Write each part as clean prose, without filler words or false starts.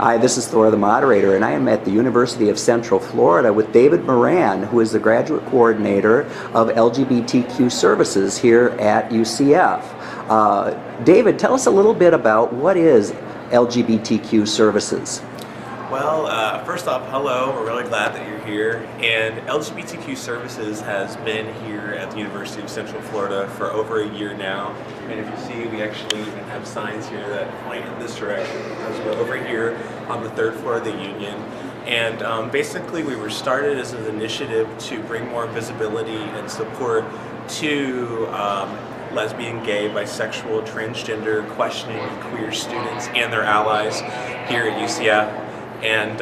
Hi, this is Thor, the moderator, and I am at the University of Central Florida with David Moran, who is the Graduate Coordinator of LGBTQ Services here at UCF. David, tell us a little bit about what is LGBTQ Services. Well, first off, hello. We're really glad that you're here. And LGBTQ Services has been here at the University of Central Florida for over a year now. And if you see, we actually even have signs here that point in this direction because we're over here on the third floor of the Union. And basically, we were started as an initiative to bring more visibility and support to lesbian, gay, bisexual, transgender, questioning, and queer students and their allies here at UCF. And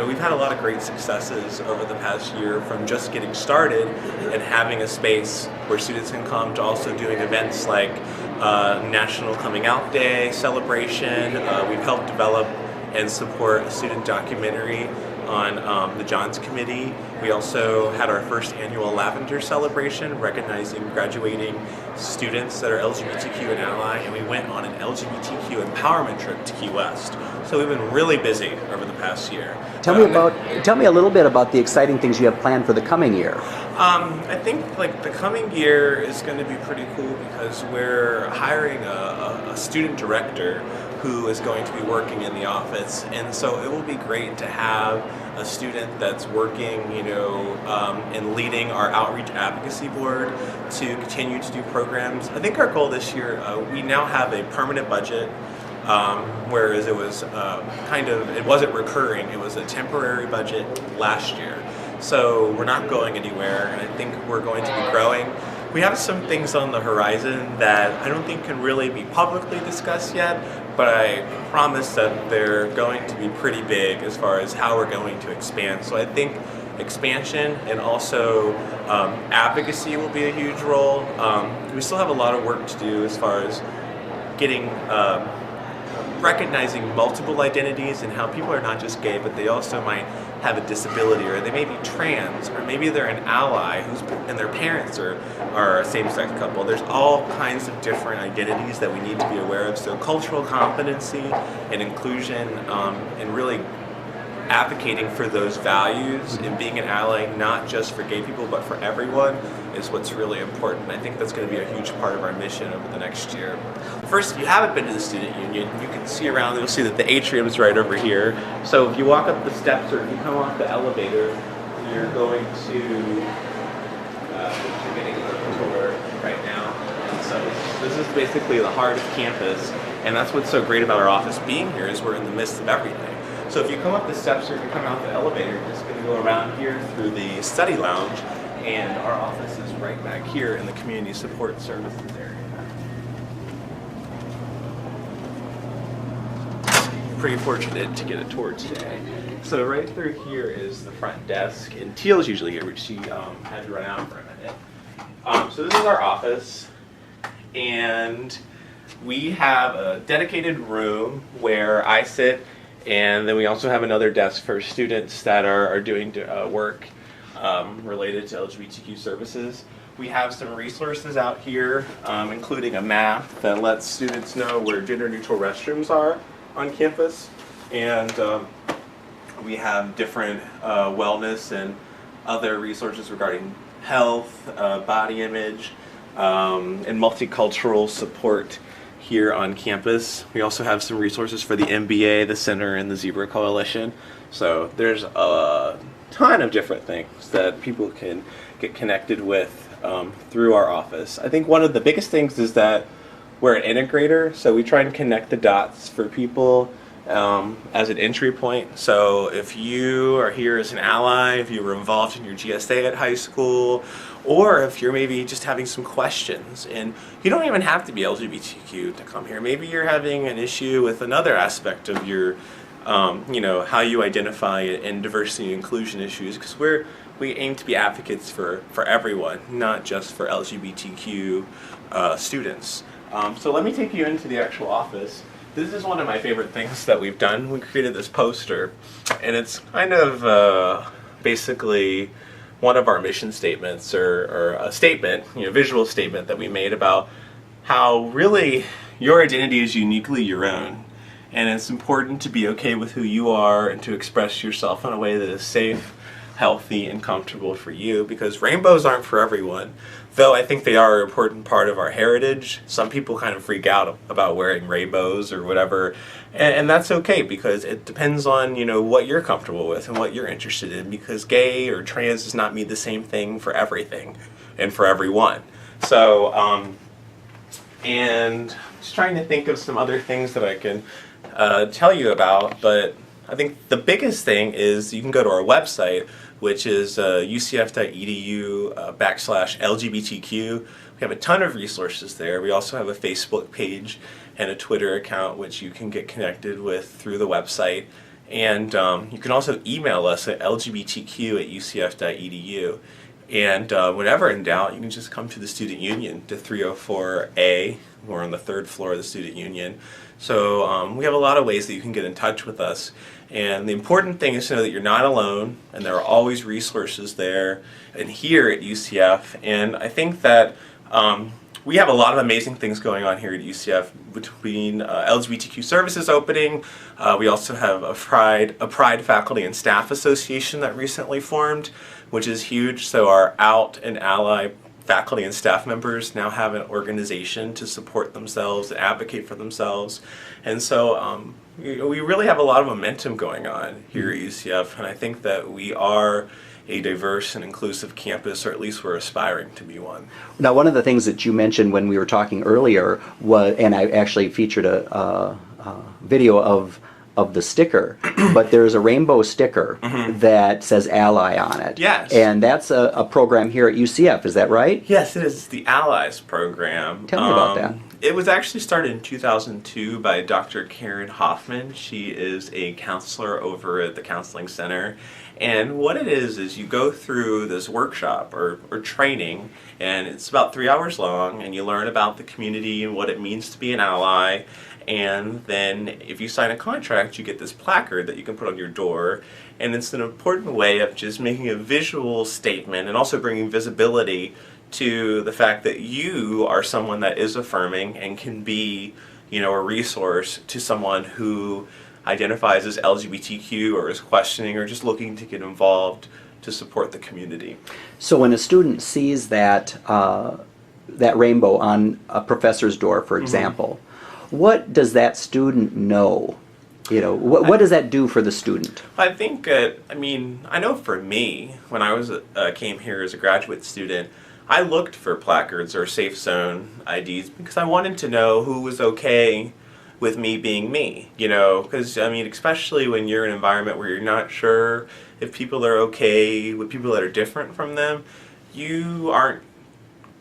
we've had a lot of great successes over the past year, from just getting started and having a space where students can come, to also doing events like National Coming Out Day celebration. We've helped develop and support a student documentary on the Johns Committee. We also had our first annual Lavender celebration, recognizing graduating students that are LGBTQ and ally, and we went on an LGBTQ empowerment trip to Key West. So we've been really busy over the past year. Tell me a little bit about the exciting things you have planned for the coming year. I think the coming year is going to be pretty cool because we're hiring a student director who is going to be working in the office, and so it will be great to have a student that's working, and leading our outreach advocacy board to continue to do programs. I think our goal this year, we now have a permanent budget, whereas it was it wasn't recurring. It was a temporary budget last year. So we're not going anywhere, and I think we're going to be growing. We have some things on the horizon that I don't think can really be publicly discussed yet, but I promise that they're going to be pretty big as far as how we're going to expand. So I think expansion and also advocacy will be a huge role. We still have a lot of work to do as far as getting recognizing multiple identities and how people are not just gay, but they also might have a disability, or they may be trans, or maybe they're an ally and their parents are a same-sex couple. There's all kinds of different identities that we need to be aware of. So cultural competency and inclusion, and really advocating for those values and being an ally not just for gay people but for everyone is what's really important. I think that's going to be a huge part of our mission over the next year. First, if you haven't been to the Student Union, you can see around, you'll see that the atrium is right over here. So if you walk up the steps or if you come off the elevator, you're going to you're getting a tour right now. And so this is basically the heart of campus, and that's what's so great about our office being here, is we're in the midst of everything. So if you come up the steps or if you come out the elevator, you're just going to go around here through the study lounge, and our office is right back here in the community support services area. Pretty fortunate to get a tour today. So right through here is the front desk, and Teal's usually here, but she had to run out for a minute. So this is our office, and we have a dedicated room where I sit. And then we also have another desk for students that are doing work related to LGBTQ services. We have some resources out here, including a map that lets students know where gender-neutral restrooms are on campus. And we have different wellness and other resources regarding health, body image, and multicultural support here on campus. We also have some resources for the MBA, the Center, and the Zebra Coalition. So there's a ton of different things that people can get connected with through our office. I think one of the biggest things is that we're an integrator, so we try and connect the dots for people as an entry point. So if you are here as an ally, if you were involved in your GSA at high school, or if you're maybe just having some questions, and you don't even have to be LGBTQ to come here. Maybe you're having an issue with another aspect of your, how you identify in diversity and inclusion issues, because we aim to be advocates for everyone, not just for LGBTQ students. So let me take you into the actual office. This is one of my favorite things that we've done. We created this poster, and it's kind of basically one of our mission statements, or a statement, visual statement that we made about how really your identity is uniquely your own, And it's important to be okay with who you are and to express yourself in a way that is safe, healthy, and comfortable for you, because rainbows aren't for everyone. Though I think they are an important part of our heritage. Some people kind of freak out about wearing rainbows or whatever, and that's okay, because it depends on, you know, what you're comfortable with and what you're interested in, because gay or trans does not mean the same thing for everything and for everyone. So, and just trying to think of some other things that I can tell you about, but I think the biggest thing is you can go to our website, which is ucf.edu/LGBTQ. We have a ton of resources there. We also have a Facebook page and a Twitter account, which you can get connected with through the website. And you can also email us at lgbtq@ucf.edu. And whenever in doubt, you can just come to the Student Union, to 304A. We're on the 3rd floor of the Student Union. So we have a lot of ways that you can get in touch with us. And the important thing is to know that you're not alone, and there are always resources there and here at UCF. And I think that we have a lot of amazing things going on here at UCF, between LGBTQ Services opening. We also have a Pride Faculty and Staff Association that recently formed, which is huge. So our out and ally faculty and staff members now have an organization to support themselves and advocate for themselves. And so we really have a lot of momentum going on here at UCF, and I think that we are a diverse and inclusive campus, or at least we're aspiring to be one. Now, one of the things that you mentioned when we were talking earlier was, and I actually featured a video of the sticker, but there's a rainbow sticker that says Ally on it. Yes. And that's a program here at UCF, is that right? Yes, it is. It's the Allies program. Tell me about that. It was actually started in 2002 by Dr. Karen Hoffman. She is a counselor over at the Counseling Center. And what it is you go through this workshop or training, and it's about 3 hours long, and you learn about the community and what it means to be an ally. And then if you sign a contract, you get this placard that you can put on your door. And it's an important way of just making a visual statement and also bringing visibility to the fact that you are someone that is affirming and can be, you know, a resource to someone who identifies as LGBTQ or is questioning or just looking to get involved to support the community. So when a student sees that rainbow on a professor's door, for example, what does that student know? You know, what does that do for the student? I think, I mean, I know for me, when I was came here as a graduate student, I looked for placards or safe zone IDs because I wanted to know who was okay with me being me, you know, because, I mean, especially when you're in an environment where you're not sure if people are okay with people that are different from them, you aren't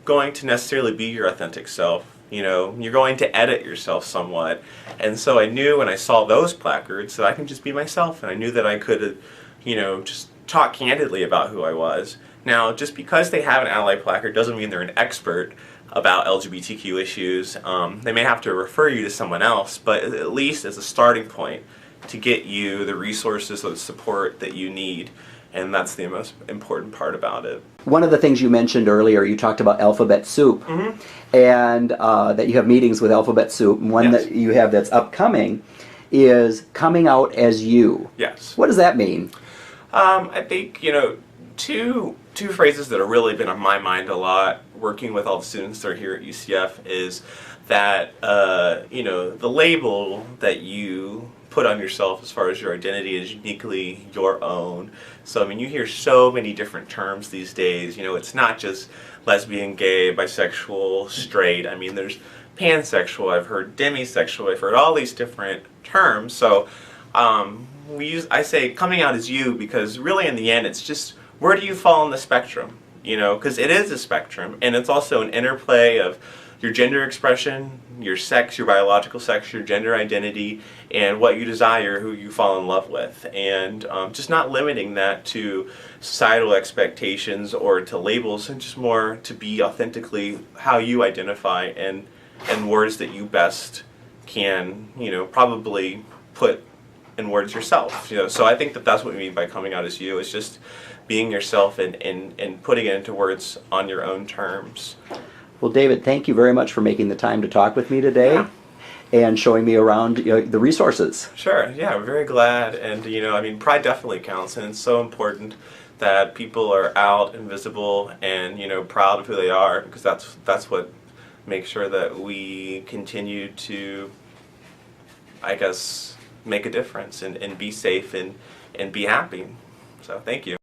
going to necessarily be your authentic self. You know, you're going to edit yourself somewhat. And so I knew when I saw those placards that I can just be myself, and I knew that I could, you know, just talk candidly about who I was. Now, just because they have an ally placard doesn't mean they're an expert about LGBTQ issues. They may have to refer you to someone else, but at least as a starting point to get you the resources or the support that you need. And that's the most important part about it. One of the things you mentioned earlier, you talked about Alphabet Soup, and that you have meetings with Alphabet Soup. And one that you have that's upcoming is coming out as you. Yes. What does that mean? I think, you know, two phrases that have really been on my mind a lot working with all the students that are here at UCF is that, you know, the label that you put on yourself as far as your identity is uniquely your own. So, I mean, you hear so many different terms these days. You know, it's not just lesbian, gay, bisexual, straight. I mean, there's pansexual, I've heard demisexual, I've heard all these different terms. So, I say coming out as you because really in the end, it's just where do you fall on the spectrum? You know, because it is a spectrum, and it's also an interplay of your gender expression, your sex, your biological sex, your gender identity, and what you desire, who you fall in love with. And just not limiting that to societal expectations or to labels, and just more to be authentically how you identify and words that you best can, you know, probably put in words yourself. You know, so I think that that's what we mean by coming out as you, is just being yourself and putting it into words on your own terms. Well, David, thank you very much for making the time to talk with me today. Yeah. and showing me around the resources. Sure, yeah, we're very glad. And, I mean, pride definitely counts, and it's so important that people are out and visible and, proud of who they are, because that's what makes sure that we continue to, I guess, make a difference and be safe and be happy. So thank you.